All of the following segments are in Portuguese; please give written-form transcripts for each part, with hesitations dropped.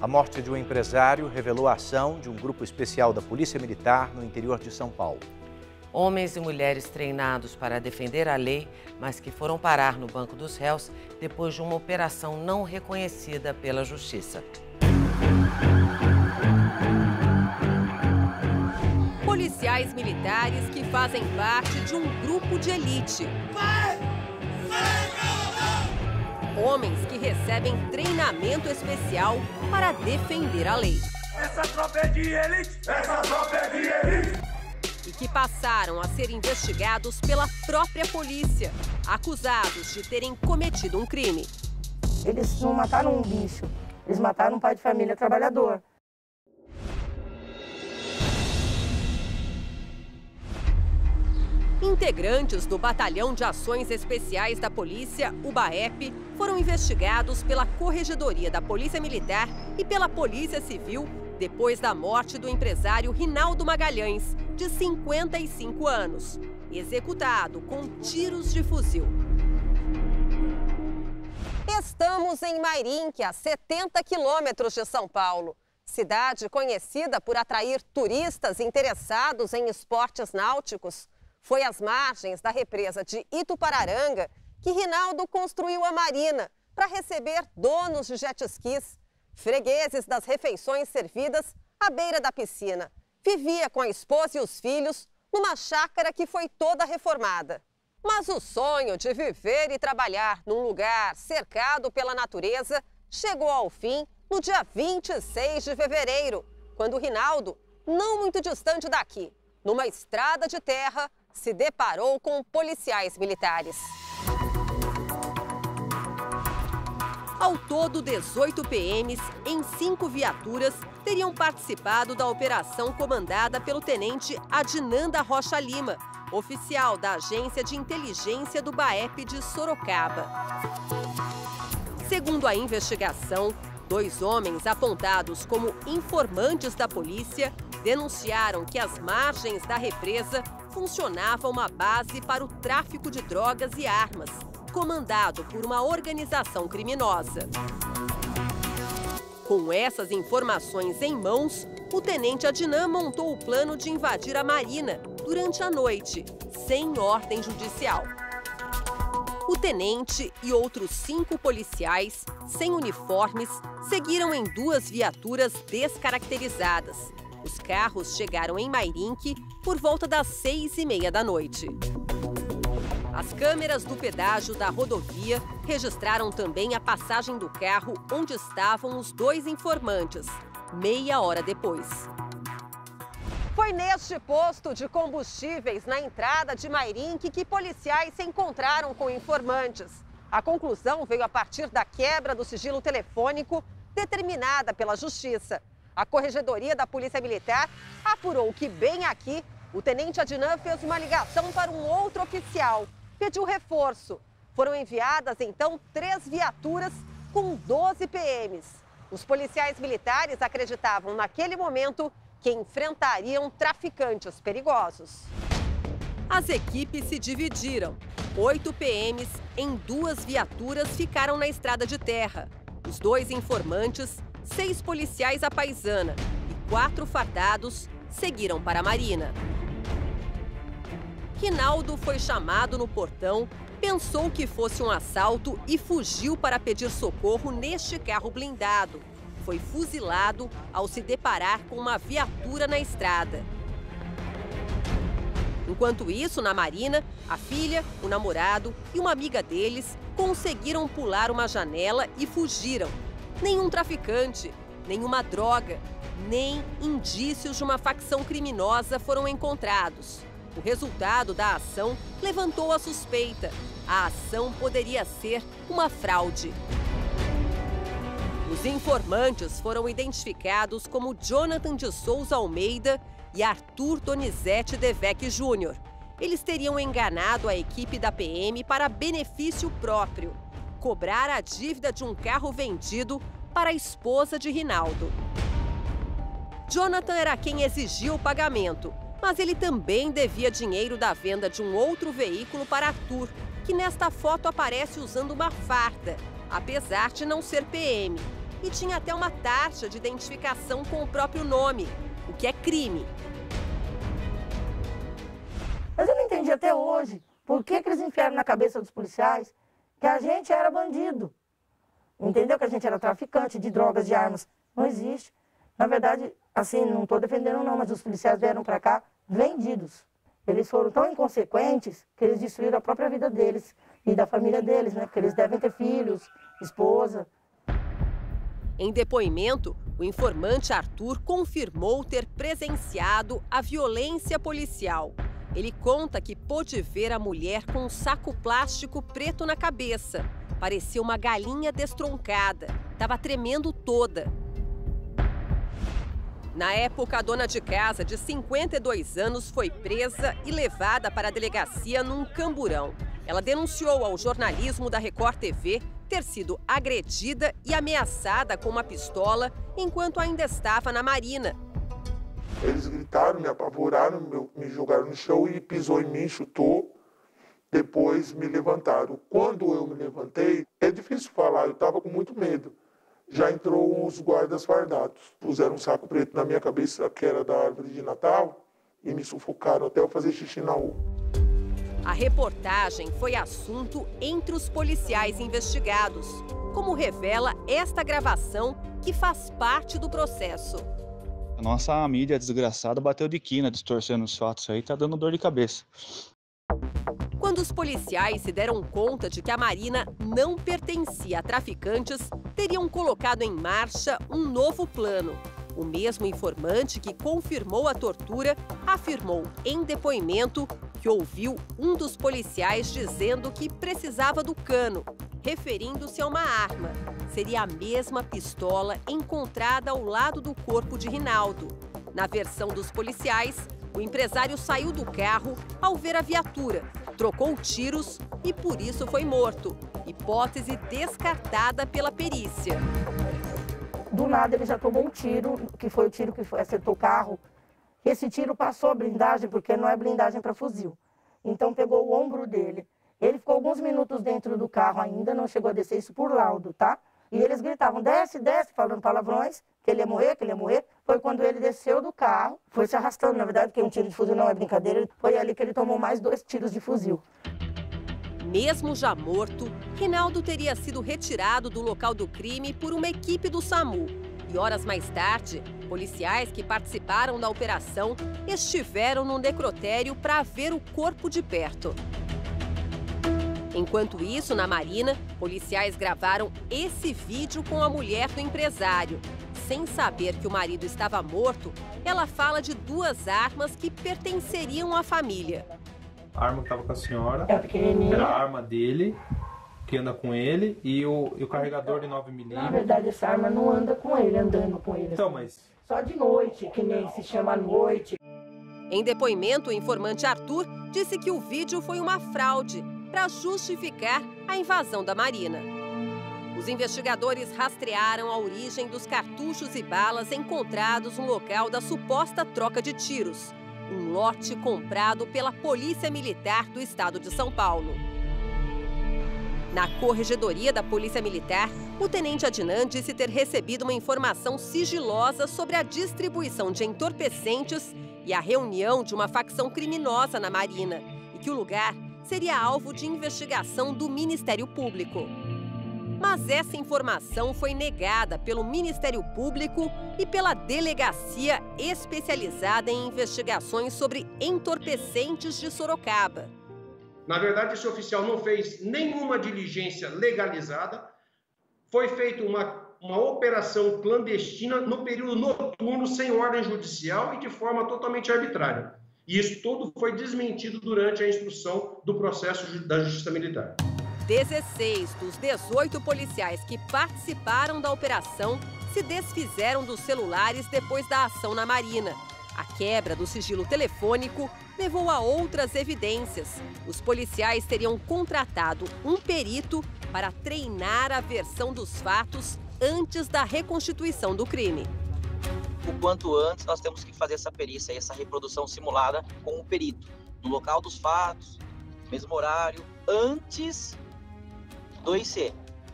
A morte de um empresário revelou a ação de um grupo especial da Polícia Militar no interior de São Paulo. Homens e mulheres treinados para defender a lei, mas que foram parar no banco dos réus depois de uma operação não reconhecida pela Justiça. Policiais militares que fazem parte de um grupo de elite. Homens que recebem treinamento especial para defender a lei. Essa tropa é de elite! Essa tropa é de elite! E que passaram a ser investigados pela própria polícia, acusados de terem cometido um crime. Eles não mataram um bicho, eles mataram um pai de família trabalhador. Integrantes do Batalhão de Ações Especiais da Polícia, o BAEP, foram investigados pela Corregedoria da Polícia Militar e pela Polícia Civil depois da morte do empresário Rinaldo Magalhães, de 55 anos, executado com tiros de fuzil. Estamos em Mairinque, a 70 quilômetros de São Paulo. Cidade conhecida por atrair turistas interessados em esportes náuticos. Foi às margens da represa de Itupararanga que Rinaldo construiu a marina para receber donos de jet skis, fregueses das refeições servidas à beira da piscina. Vivia com a esposa e os filhos numa chácara que foi toda reformada. Mas o sonho de viver e trabalhar num lugar cercado pela natureza chegou ao fim no dia 26 de fevereiro, quando Rinaldo, não muito distante daqui, numa estrada de terra, se deparou com policiais militares. Ao todo, 18 PMs em 5 viaturas teriam participado da operação comandada pelo tenente Adinanda Rocha Lima, oficial da Agência de Inteligência do BAEP de Sorocaba. Segundo a investigação, 2 homens apontados como informantes da polícia denunciaram que às margens da represa funcionava uma base para o tráfico de drogas e armas, comandado por uma organização criminosa. Com essas informações em mãos, o tenente Adnan montou o plano de invadir a marina durante a noite, sem ordem judicial. O tenente e outros 5 policiais, sem uniformes, seguiram em 2 viaturas descaracterizadas. Os carros chegaram em Mairinque por volta das 6h30 da noite. As câmeras do pedágio da rodovia registraram também a passagem do carro onde estavam os 2 informantes, meia hora depois. Foi neste posto de combustíveis na entrada de Mairinque que policiais se encontraram com informantes. A conclusão veio a partir da quebra do sigilo telefônico determinada pela Justiça. A Corregedoria da Polícia Militar apurou que bem aqui o tenente Adnan fez uma ligação para um outro oficial, pediu reforço. Foram enviadas então 3 viaturas com 12 PMs. Os policiais militares acreditavam naquele momento que enfrentariam traficantes perigosos. As equipes se dividiram. 8 PMs em 2 viaturas ficaram na estrada de terra. Os 2 informantes, 6 policiais à paisana e 4 fardados seguiram para a marina. Rinaldo foi chamado no portão, pensou que fosse um assalto e fugiu para pedir socorro neste carro blindado. Foi fuzilado ao se deparar com uma viatura na estrada. Enquanto isso, na marina, a filha, o namorado e uma amiga deles conseguiram pular uma janela e fugiram. Nenhum traficante, nenhuma droga, nem indícios de uma facção criminosa foram encontrados. O resultado da ação levantou a suspeita. A ação poderia ser uma fraude. Os informantes foram identificados como Jonathan de Souza Almeida e Arthur Donizete Devec Júnior. Eles teriam enganado a equipe da PM para benefício próprio, cobrar a dívida de um carro vendido para a esposa de Rinaldo. Jonathan era quem exigia o pagamento, mas ele também devia dinheiro da venda de um outro veículo para Arthur, que nesta foto aparece usando uma farda, apesar de não ser PM. e tinha até uma taxa de identificação com o próprio nome, o que é crime. Mas eu não entendi até hoje por que eles enfiaram na cabeça dos policiais que a gente era bandido. Entendeu? Que a gente era traficante de drogas, de armas. Não existe. Na verdade, assim, não estou defendendo não, mas os policiais vieram para cá vendidos. Eles foram tão inconsequentes que eles destruíram a própria vida deles e da família deles, né? Porque eles devem ter filhos, esposa. Em depoimento, o informante Arthur confirmou ter presenciado a violência policial. Ele conta que pôde ver a mulher com um saco plástico preto na cabeça. Parecia uma galinha destroncada. Estava tremendo toda. Na época, a dona de casa, de 52 anos, foi presa e levada para a delegacia num camburão. Ela denunciou ao jornalismo da Record TV ter sido agredida e ameaçada com uma pistola enquanto ainda estava na Marina. Eles gritaram, me apavoraram, me jogaram no chão e pisou em mim, chutou. Depois me levantaram. Quando eu me levantei, é difícil falar, eu estava com muito medo. Já entrou uns guardas fardados. Puseram um saco preto na minha cabeça, que era da árvore de Natal, e me sufocaram até eu fazer xixi na rua. A reportagem foi assunto entre os policiais investigados, como revela esta gravação que faz parte do processo. A nossa mídia desgraçada bateu de quina, distorcendo os fatos aí, tá dando dor de cabeça. Quando os policiais se deram conta de que a Marina não pertencia a traficantes, teriam colocado em marcha um novo plano. O mesmo informante que confirmou a tortura afirmou em depoimento que ouviu um dos policiais dizendo que precisava do cano, referindo-se a uma arma. Seria a mesma pistola encontrada ao lado do corpo de Rinaldo. Na versão dos policiais, o empresário saiu do carro ao ver a viatura, trocou tiros e por isso foi morto. Hipótese descartada pela perícia. Do nada ele já tomou um tiro, que foi o tiro que acertou o carro. Esse tiro passou a blindagem, porque não é blindagem para fuzil. Então pegou o ombro dele. Ele ficou alguns minutos dentro do carro ainda, não chegou a descer, isso por laudo, tá? E eles gritavam, desce, desce, falando palavrões, que ele ia morrer, que ele ia morrer. Foi quando ele desceu do carro, foi se arrastando, na verdade, porque um tiro de fuzil não é brincadeira. Foi ali que ele tomou mais 2 tiros de fuzil. Mesmo já morto, Rinaldo teria sido retirado do local do crime por uma equipe do SAMU. E horas mais tarde, policiais que participaram da operação estiveram no necrotério para ver o corpo de perto. Enquanto isso, na Marina, policiais gravaram esse vídeo com a mulher do empresário. Sem saber que o marido estava morto, ela fala de 2 armas que pertenceriam à família. A arma que estava com a senhora pequenininha. Era a arma dele, que anda com ele, e o carregador de 9mm. Na verdade, essa arma não anda com ele, andando com ele. Então, mas... Só de noite, que nem se chama à noite. Em depoimento, o informante Arthur disse que o vídeo foi uma fraude para justificar a invasão da Marina. Os investigadores rastrearam a origem dos cartuchos e balas encontrados no local da suposta troca de tiros. Um lote comprado pela Polícia Militar do Estado de São Paulo. Na Corregedoria da Polícia Militar, o tenente Adnan disse ter recebido uma informação sigilosa sobre a distribuição de entorpecentes e a reunião de uma facção criminosa na Marina, e que o lugar seria alvo de investigação do Ministério Público. Mas essa informação foi negada pelo Ministério Público e pela Delegacia Especializada em Investigações sobre Entorpecentes de Sorocaba. Na verdade, esse oficial não fez nenhuma diligência legalizada. Foi feita uma operação clandestina no período noturno, sem ordem judicial e de forma totalmente arbitrária. E isso tudo foi desmentido durante a instrução do processo da Justiça Militar. 16 dos 18 policiais que participaram da operação se desfizeram dos celulares depois da ação na Marina. A quebra do sigilo telefônico levou a outras evidências. Os policiais teriam contratado um perito para treinar a versão dos fatos antes da reconstituição do crime. O quanto antes nós temos que fazer essa perícia, essa reprodução simulada com o perito, no local dos fatos, mesmo horário, antes do IC,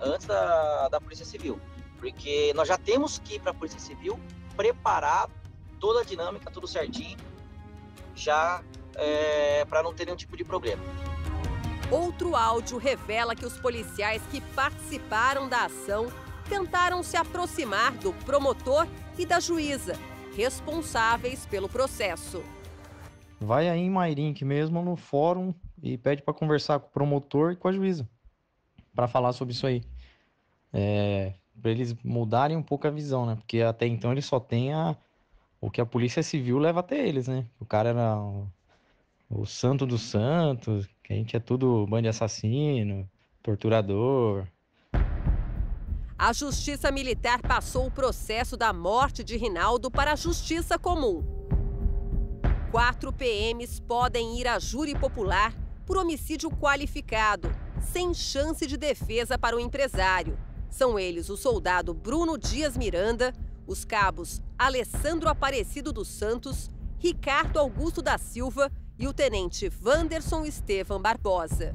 antes da Polícia Civil. Porque nós já temos que ir para a Polícia Civil preparado, toda a dinâmica, tudo certinho, já para não ter nenhum tipo de problema. Outro áudio revela que os policiais que participaram da ação tentaram se aproximar do promotor e da juíza, responsáveis pelo processo. Vai aí em Mairinque mesmo, no fórum, e pede para conversar com o promotor e com a juíza, para falar sobre isso aí. Para eles mudarem um pouco a visão, né? Porque até então eles só têm o que a Polícia Civil leva até eles, né? O cara era o santo dos santos, que a gente é tudo bando de assassino, torturador. A Justiça Militar passou o processo da morte de Rinaldo para a Justiça Comum. 4 PMs podem ir a júri popular por homicídio qualificado, sem chance de defesa para o empresário. São eles o soldado Bruno Dias Miranda, os cabos Alessandro Aparecido dos Santos, Ricardo Augusto da Silva e o tenente Wanderson Estevam Barbosa.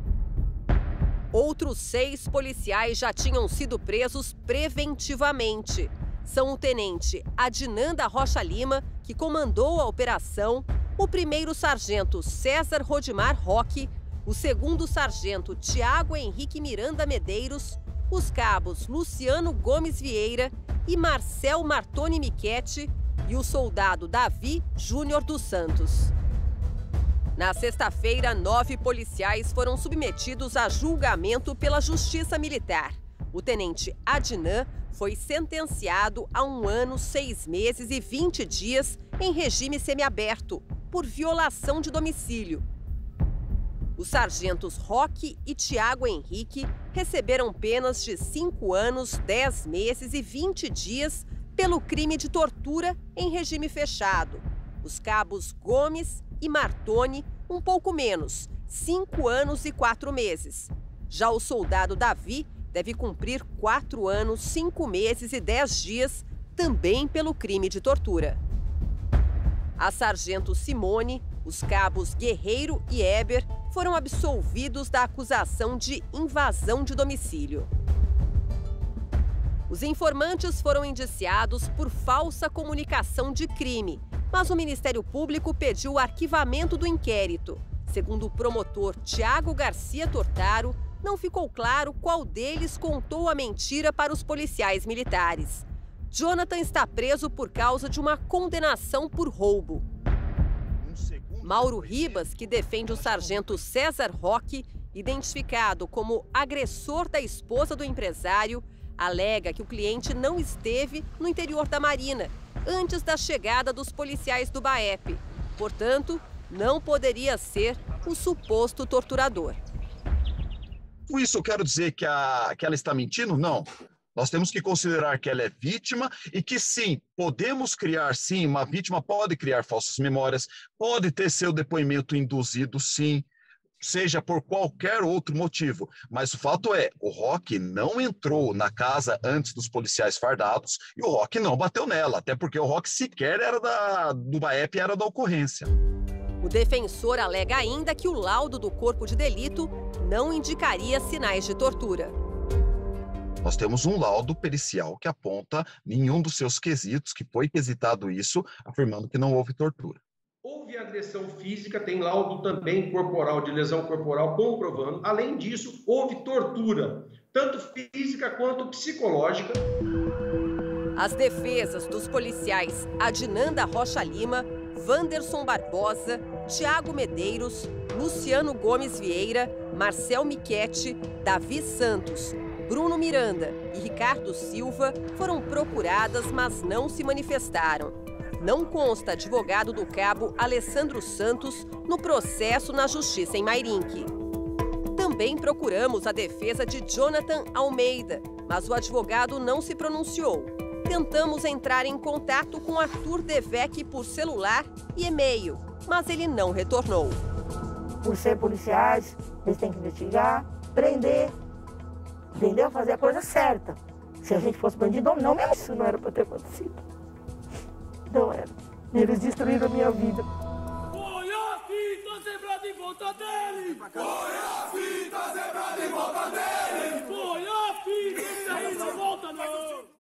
Outros 6 policiais já tinham sido presos preventivamente. São o tenente Adnan da Rocha Lima, que comandou a operação, o 1º sargento César Rodimar Roque, o 2º sargento Tiago Henrique Miranda Medeiros, os cabos Luciano Gomes Vieira e Marcel Martoni Michetti e o soldado Davi Júnior dos Santos. Na sexta-feira, 9 policiais foram submetidos a julgamento pela Justiça Militar. O tenente Adnan foi sentenciado a 1 ano, 6 meses e 20 dias em regime semiaberto, por violação de domicílio. Os sargentos Roque e Tiago Henrique receberam penas de 5 anos, 10 meses e 20 dias pelo crime de tortura em regime fechado. Os cabos Gomes e Martoni, um pouco menos, 5 anos e 4 meses. Já o soldado Davi deve cumprir 4 anos, 5 meses e 10 dias, também pelo crime de tortura. A sargento Simone, os cabos Guerreiro e Eber foram absolvidos da acusação de invasão de domicílio. Os informantes foram indiciados por falsa comunicação de crime, mas o Ministério Público pediu o arquivamento do inquérito. Segundo o promotor Tiago Garcia Tortaro, não ficou claro qual deles contou a mentira para os policiais militares. Jonathan está preso por causa de uma condenação por roubo. Mauro Ribas, que defende o sargento César Roque, identificado como agressor da esposa do empresário, alega que o cliente não esteve no interior da Marina antes da chegada dos policiais do BAEP. Portanto, não poderia ser o suposto torturador. Com isso eu quero dizer que ela está mentindo? Não. Nós temos que considerar que ela é vítima e que sim, podemos criar sim, uma vítima pode criar falsas memórias, pode ter seu depoimento induzido sim, seja por qualquer outro motivo. Mas o fato é, o Roque não entrou na casa antes dos policiais fardados e o Roque não bateu nela, até porque o Roque sequer era do BAEP, era da ocorrência. O defensor alega ainda que o laudo do corpo de delito não indicaria sinais de tortura. Nós temos um laudo pericial que aponta nenhum dos seus quesitos, que foi quesitado isso, afirmando que não houve tortura. Houve agressão física, tem laudo também corporal, de lesão corporal, comprovando. Além disso, houve tortura, tanto física quanto psicológica. As defesas dos policiais Adnan da Rocha Lima, Wanderson Barbosa, Tiago Medeiros, Luciano Gomes Vieira, Marcel Michetti, Davi Santos, Bruno Miranda e Ricardo Silva foram procuradas, mas não se manifestaram. Não consta advogado do cabo Alessandro Santos no processo na Justiça em Mairinque. Também procuramos a defesa de Jonathan Almeida, mas o advogado não se pronunciou. Tentamos entrar em contato com Arthur Devec por celular e e-mail, mas ele não retornou. Por ser policiais, eles têm que investigar, prender, entendeu? Fazer a coisa certa. Se a gente fosse bandido ou não, mesmo isso não era para ter acontecido. Não era. Eles destruíram a minha vida. Foi a fita zebrada em volta dele! Foi a fita zebrada em volta dele! Foi a fita, ele não volta não!